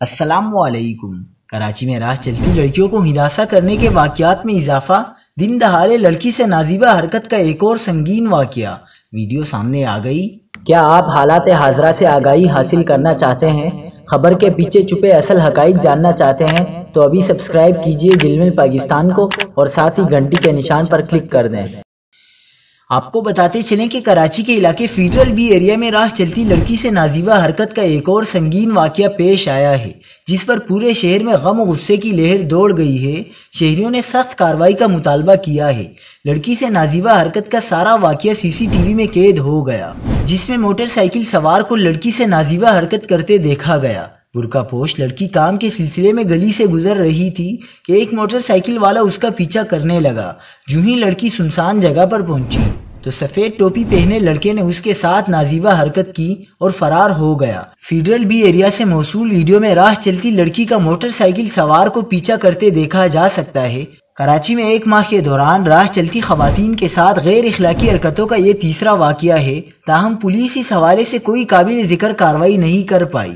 السلام علیکم۔ کراچی میں راہ چلتی لڑکیوں کو ہراساں کرنے کے واقعات میں اضافہ، دن دہاڑے لڑکی سے نازیبہ حرکت کا ایک اور سنگین واقعہ، ویڈیو سامنے آ گئی۔ کیا آپ حالات حاضرہ سے آگاہی حاصل کرنا چاہتے ہیں؟ خبر کے پیچھے چھپے اصل حقائق جاننا چاہتے ہیں تو ابھی سبسکرائب کیجئے دل مل پاکستان کو اور ساتھ ہی گھنٹی کے نشان پر کلک کر دیں۔ آپ کو بتاتے چلیں کہ کراچی کے علاقے فیڈرل بی ایریا میں راہ چلتی لڑکی سے نازیبہ حرکت کا ایک اور سنگین واقعہ پیش آیا ہے، جس پر پورے شہر میں غم و غصے کی لہر دوڑ گئی ہے۔ شہریوں نے سخت کارروائی کا مطالبہ کیا ہے۔ لڑکی سے نازیبہ حرکت کا سارا واقعہ سی سی ٹی وی میں قید ہو گیا، جس میں موٹر سائیکل سوار کو لڑکی سے نازیبہ حرکت کرتے دیکھا گیا۔ برقع پوش لڑکی کام کے سلسلے میں گلی سے گزر رہی تھی کہ ایک موٹر سائیکل والا اس کا پیچھا کرنے لگا۔ جو ہی لڑکی سنسان جگہ پر پہنچی تو سفید ٹوپی پہنے لڑکے نے اس کے ساتھ نازیبہ حرکت کی اور فرار ہو گیا۔ فیڈرل بی ایریا سے موصول ویڈیو میں راہ چلتی لڑکی کا موٹر سائیکل سوار کو پیچھا کرتے دیکھا جا سکتا ہے۔ کراچی میں ایک ماہ کے دوران راہ چلتی خواتین کے ساتھ غیر اخلاقی حرکتوں کا یہ تیسرا واقعہ ہے، تاہم پولیس اس حوالے سے کوئی قابل ذکر کارروائی نہیں کر پائی۔